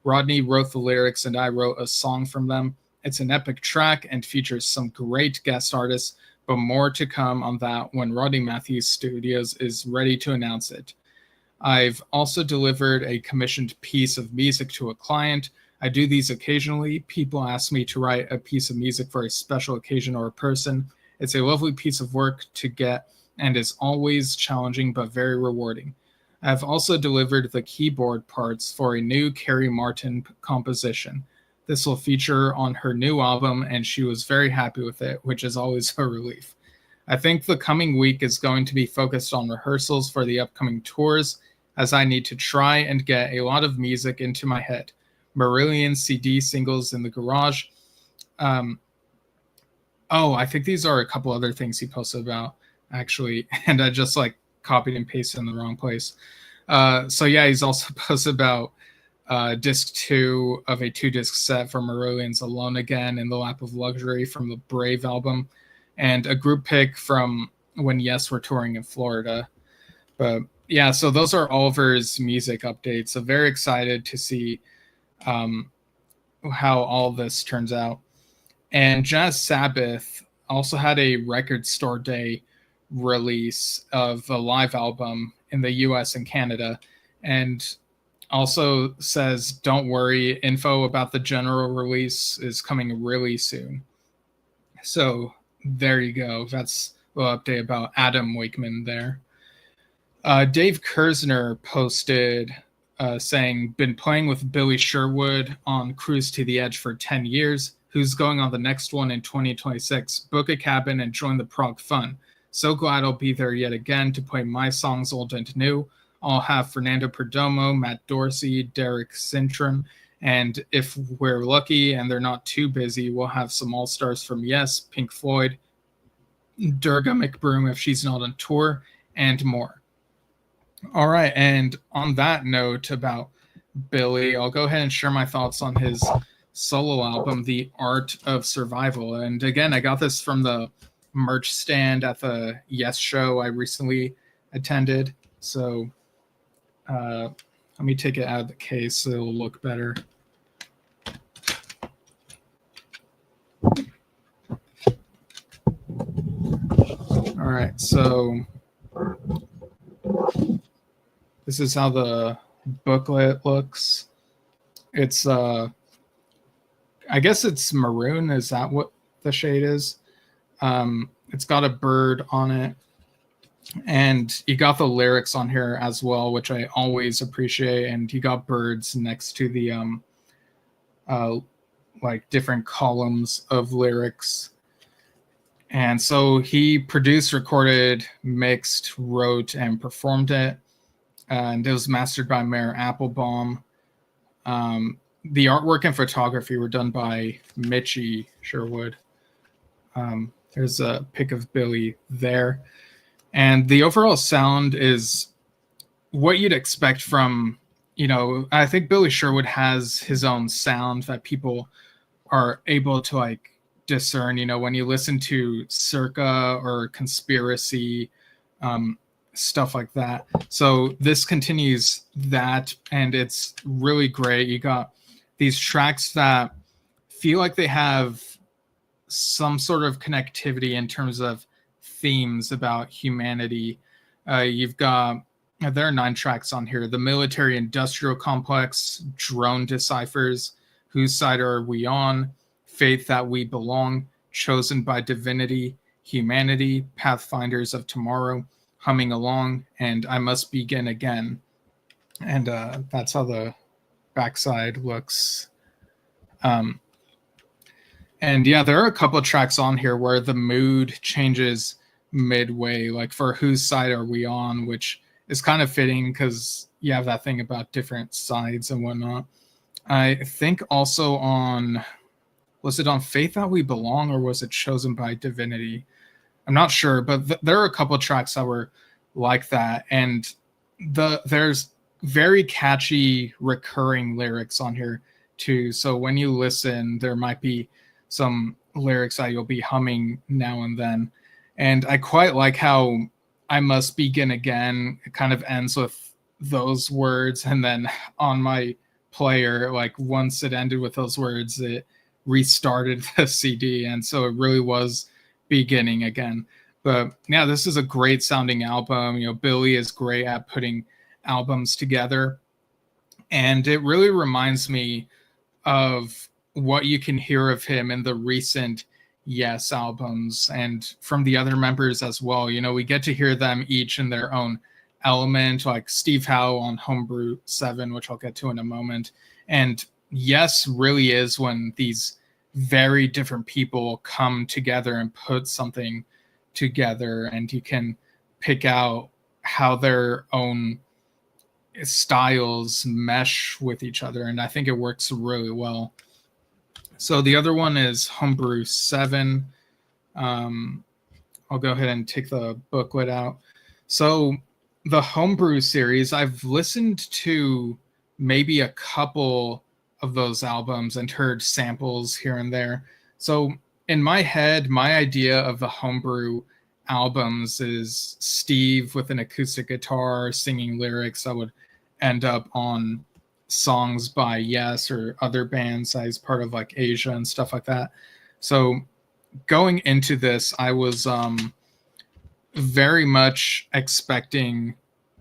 Rodney wrote the lyrics and I wrote a song from them. It's an epic track and features some great guest artists, but more to come on that when Rodney Matthews Studios is ready to announce it. I've also delivered a commissioned piece of music to a client. I do these occasionally. People ask me to write a piece of music for a special occasion or a person. It's a lovely piece of work to get and is always challenging but very rewarding. I've also delivered the keyboard parts for a new Carrie Martin composition. This will feature on her new album, and she was very happy with it, which is always a relief. I think the coming week is going to be focused on rehearsals for the upcoming tours, as I need to try and get a lot of music into my head. Marillion CD singles in the garage. I think these are a couple other things he posted about, actually, and I just copied and pasted in the wrong place. So yeah, he's also posted about disc 2 of a 2-disc set from Marillions, Alone Again, In the Lap of Luxury from the Brave album, and a group pick from when Yes were touring in Florida. But yeah, so those are Oliver's music updates. So very excited to see how all this turns out. And Jazz Sabbath also had a Record Store Day release of a live album in the US and Canada, and also says, don't worry, info about the general release is coming really soon. So there you go. That's a little update about Adam Wakeman there. Dave Kersner posted saying, been playing with Billy Sherwood on Cruise to the Edge for 10 years. Who's going on the next one in 2026? Book a cabin and join the prog fun. So glad I'll be there yet again to play my songs old and new. I'll have Fernando Perdomo, Matt Dorsey, Derek Sintram, and if we're lucky and they're not too busy, we'll have some all-stars from Yes, Pink Floyd, Durga McBroom if she's not on tour, and more. All right, and on that note about Billy, I'll go ahead and share my thoughts on his solo album, The Art of Survival. And again, I got this from the merch stand at the Yes show I recently attended. So let me take it out of the case so it'll look better. All right, so this is how the booklet looks. It's I guess it's maroon. Is that what the shade is? It's got a bird on it. And you got the lyrics on here as well, which I always appreciate. And you got birds next to the like different columns of lyrics. And so he produced, recorded, mixed, wrote, and performed it. And it was mastered by Mayor Applebaum. The artwork and photography were done by Mitchie Sherwood. There's a pic of Billy there. And the overall sound is what you'd expect from, I think Billy Sherwood has his own sound that people are able to like discern, when you listen to Circa or Conspiracy, stuff like that. So this continues that, and it's really great. You got these tracks that feel like they have some sort of connectivity in terms of themes about humanity. You've got, there are 9 tracks on here: The Military Industrial Complex, Drone Deciphers, Whose Side Are We On, Faith That We Belong, Chosen by Divinity, Humanity, Pathfinders of Tomorrow, Humming Along, and I Must Begin Again. And that's how the backside looks. And yeah, there are a couple of tracks on here where the mood changes midway, like for Whose Side Are We On, which is kind of fitting because you have that thing about different sides and whatnot. I think also on, was it on Faith That We Belong, or was it Chosen by Divinity? I'm not sure, but there are a couple of tracks that were like that. And there's very catchy recurring lyrics on here too. So when you listen, there might be some lyrics that you'll be humming now and then. And I quite like how I Must Begin Again, it kind of ends with those words. And then on my player, like once it ended with those words, it restarted the CD. And so it really was beginning again. But yeah, this is a great sounding album. Billy is great at putting albums together. And it really reminds me of what you can hear of him in the recent Yes albums and from the other members as well. We get to hear them each in their own element, like Steve Howe on Homebrew 7, which I'll get to in a moment. And Yes really is when these very different people come together and put something together, and you can pick out how their own styles mesh with each other, and I think it works really well. So the other one is Homebrew 7. I'll go ahead and take the booklet out. So the Homebrew series, I've listened to maybe a couple of those albums and heard samples here and there. So in my head, my idea of the Homebrew albums is Steve with an acoustic guitar singing lyrics that would end up on songs by Yes or other bands that is part of like Asia and stuff like that. So going into this, I was very much expecting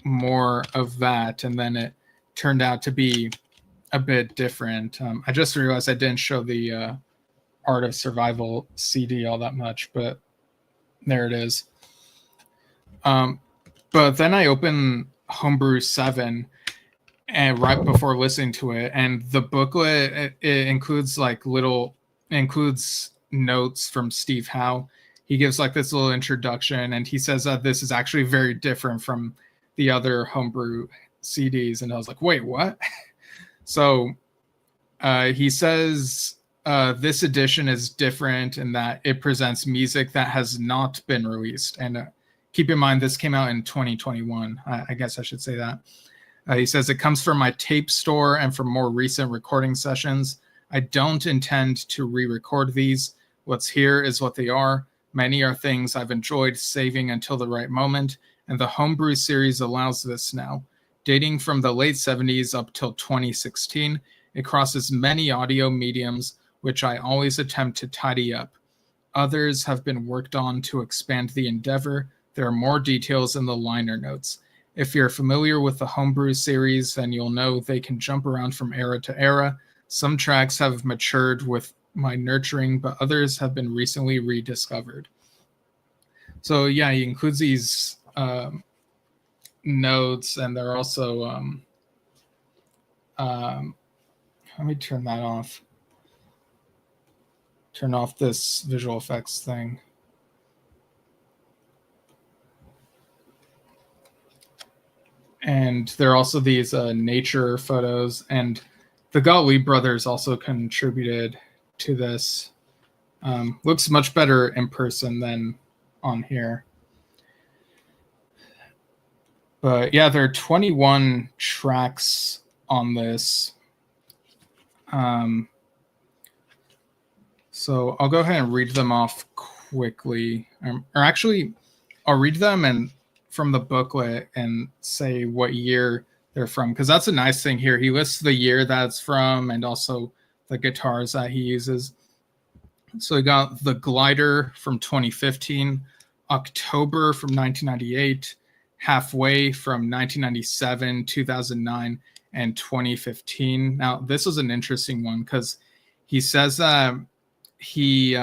more of that, and then it turned out to be a bit different. I just realized I didn't show the Art of Survival CD all that much, but there it is. But then I opened Homebrew 7 and right before listening to it, and the booklet it includes includes notes from Steve Howe. He gives like this little introduction, and he says that this is actually very different from the other Homebrew CDs. And I was like, wait, what? So he says this edition is different in that it presents music that has not been released. And keep in mind, this came out in 2021. I guess I should say that. He says it comes from my tape store and from more recent recording sessions. I don't intend to re-record these. What's here is what they are. Many are things I've enjoyed saving until the right moment, and the Homebrew series allows this now. Dating from the late 70s up till 2016, it crosses many audio mediums, which I always attempt to tidy up. Others have been worked on to expand the endeavor. There are more details in the liner notes. If you're familiar with the Homebrew series, then you'll know they can jump around from era to era. Some tracks have matured with my nurturing, but others have been recently rediscovered. So yeah, he includes these notes, and they're also let me turn that off. Turn off this visual effects thing. And there are also these nature photos, and the Gottlieb brothers also contributed to this. Looks much better in person than on here. But yeah, there are 21 tracks on this. So I'll go ahead and read them off quickly. Or actually, I'll read them and from the booklet and say what year they're from, because that's a nice thing here. He lists the year that's from and also the guitars that he uses. So we got the Glider from 2015, October from 1998, Halfway from 1997, 2009, and 2015. Now, this was an interesting one because he says he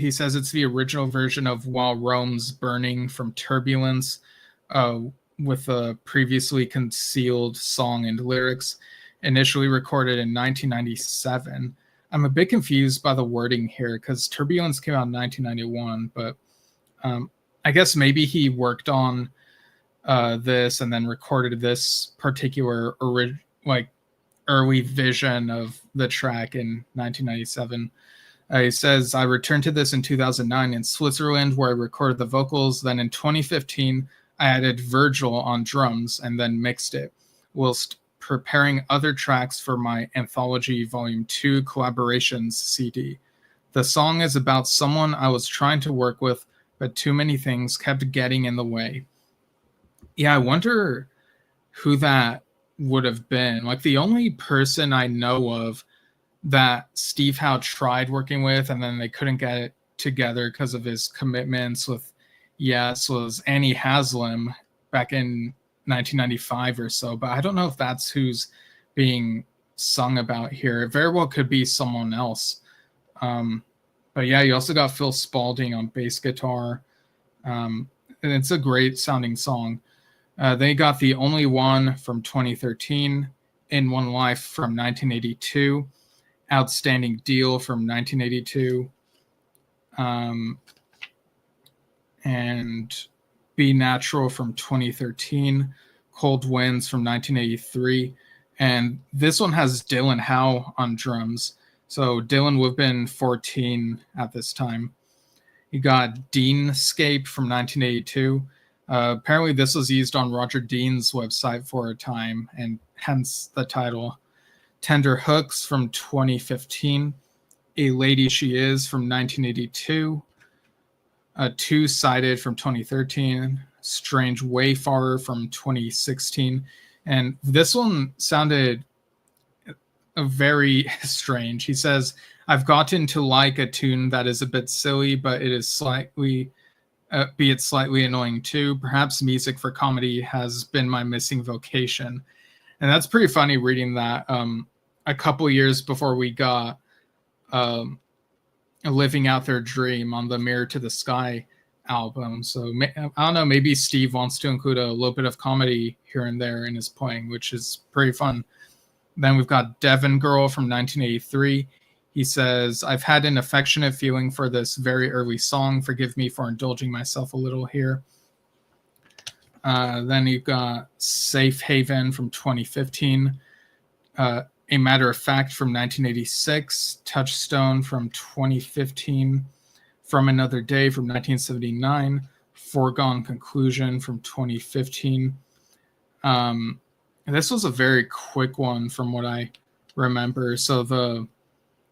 says it's the original version of While Rome's Burning from Turbulence with a previously concealed song and lyrics, initially recorded in 1997. I'm a bit confused by the wording here because Turbulence came out in 1991, but I guess maybe he worked on this and then recorded this particular early vision of the track in 1997. He says, I returned to this in 2009 in Switzerland, where I recorded the vocals. Then in 2015, I added Virgil on drums and then mixed it, whilst preparing other tracks for my Anthology Volume 2 Collaborations CD. The song is about someone I was trying to work with, but too many things kept getting in the way. Yeah, I wonder who that would have been. Like, the only person I know of that Steve Howe tried working with and then they couldn't get it together because of his commitments with Yes was Annie Haslam back in 1995 or so, but I don't know if that's who's being sung about here. It very well could be someone else. But yeah, you also got Phil Spalding on bass guitar, and it's a great sounding song. They got The Only One from 2013, In One Life from 1982, Outstanding Deal from 1982, and Be Natural from 2013, Cold Winds from 1983, and this one has Dylan Howe on drums. So Dylan would have been 14 at this time. You got Deanscape from 1982. Apparently this was used on Roger Dean's website for a time, and hence the title. Tender Hooks from 2015. A Lady She Is from 1982. Two-Sided from 2013. Strange Wayfarer from 2016. And this one sounded very strange. He says, I've gotten to like a tune that is a bit silly, but it is slightly annoying too. Perhaps music for comedy has been my missing vocation. And that's pretty funny reading that a couple years before we got Living Out Their Dream on the Mirror to the Sky album. So I don't know, maybe Steve wants to include a little bit of comedy here and there in his playing, which is pretty fun. Then we've got Devon Girl from 1983. He says, I've had an affectionate feeling for this very early song. Forgive me for indulging myself a little here. Then you've got Safe Haven from 2015. A Matter of Fact from 1986. Touchstone from 2015. From Another Day from 1979. Foregone Conclusion from 2015. This was a very quick one from what I remember. So the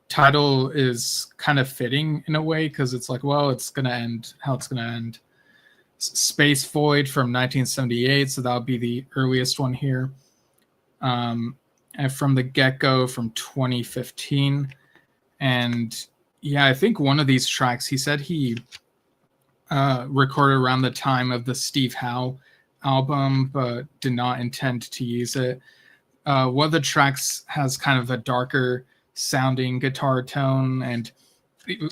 title is kind of fitting in a way because it's like, well, it's going to end how it's going to end. Space Void from 1978, so that would be the earliest one here. And From the Get-Go from 2015. And yeah, I think one of these tracks, he said he recorded around the time of the Steve Howe album, but did not intend to use it. One of the tracks has kind of a darker sounding guitar tone, and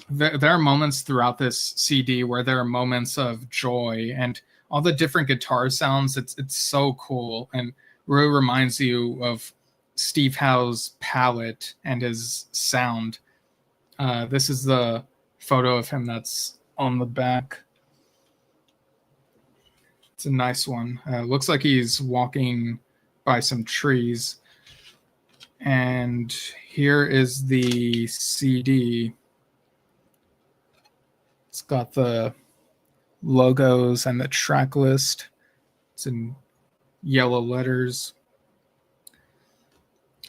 there are moments throughout this CD where there are moments of joy and all the different guitar sounds. It's so cool and really reminds you of Steve Howe's palette and his sound. This is the photo of him that's on the back. It's a nice one. Looks like he's walking by some trees. And here is the CD. It's got the logos and the track list. It's in yellow letters.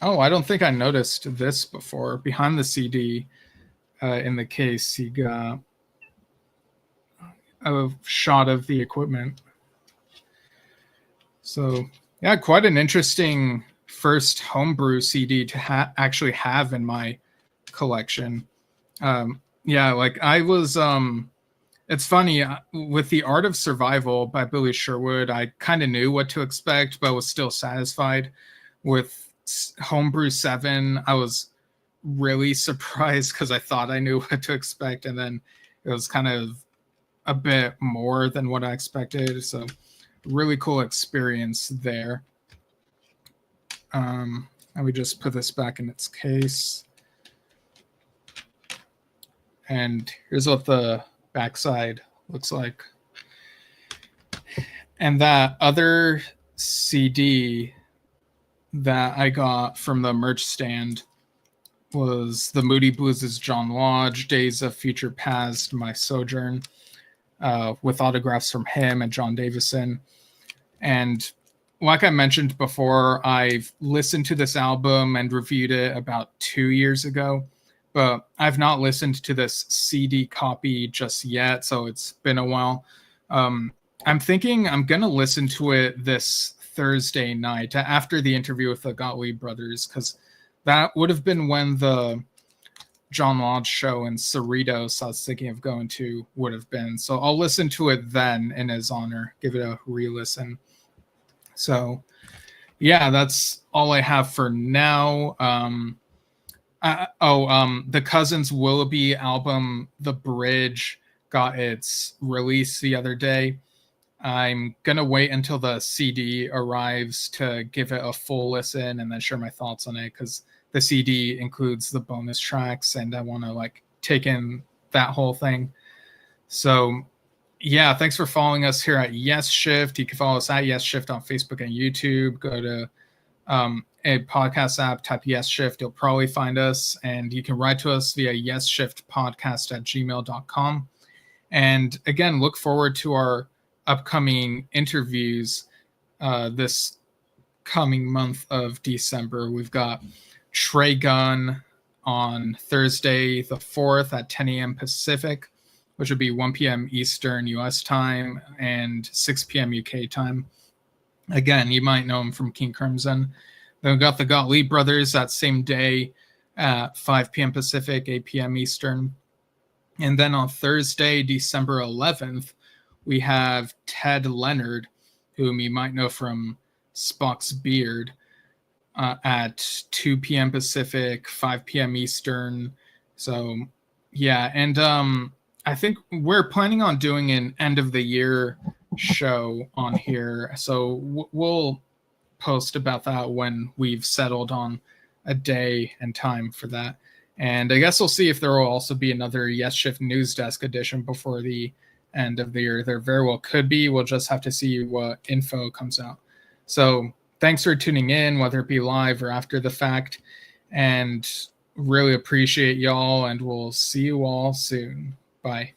Oh, I don't think I noticed this before. Behind the CD, in the case, you got a shot of the equipment. So, yeah, quite an interesting first Homebrew CD to actually have in my collection. Yeah, like I was, it's funny, with The Art of Survival by Billy Sherwood, I kind of knew what to expect, but was still satisfied. With Homebrew 7, I was really surprised because I thought I knew what to expect, and then it was kind of a bit more than what I expected. So really cool experience there. And we just put this back in its case. And here's what the backside looks like. And that other CD that I got from the merch stand was the Moody Blues' John Lodge, Days of Future Past, My Sojourn, with autographs from him and John Davison. And like I mentioned before, I've listened to this album and reviewed it about 2 years ago, but I've not listened to this CD copy just yet, so it's been a while. I'm thinking I'm going to listen to it this Thursday night after the interview with the Gottlieb brothers, because that would have been when the John Lodge show in Cerritos I was thinking of going to would have been. So I'll listen to it then in his honor, give it a re-listen. So yeah, that's all I have for now. The Cousins Willoughby album, The Bridge, got its release the other day. I'm going to wait until the CD arrives to give it a full listen and then share my thoughts on it, because the CD includes the bonus tracks and I want to take in that whole thing. So yeah, thanks for following us here at Yesshift. You can follow us at Yesshift on Facebook and YouTube. Go to a podcast app, type Yesshift. You'll probably find us, and you can write to us via yesshiftpodcast@gmail.com. And again, look forward to our upcoming interviews this coming month of December. We've got Trey Gunn on Thursday the 4th at 10 a.m. Pacific, which would be 1 p.m. Eastern US time and 6 p.m. UK time. Again, you might know him from King Crimson. Then we've got the Gottlieb brothers that same day at 5 p.m. Pacific, 8 p.m. Eastern. And then on Thursday, December 11th, we have Ted Leonard, whom you might know from Spock's Beard, at 2 p.m. Pacific, 5 p.m. Eastern. So, yeah. And I think we're planning on doing an end of the year show on here. So we'll post about that when we've settled on a day and time for that. And I guess we'll see if there will also be another Yesshift News Desk edition before the end of the year. There very well could be. We'll just have to see what info comes out. So thanks for tuning in, whether it be live or after the fact. And really appreciate y'all, and we'll see you all soon. Bye.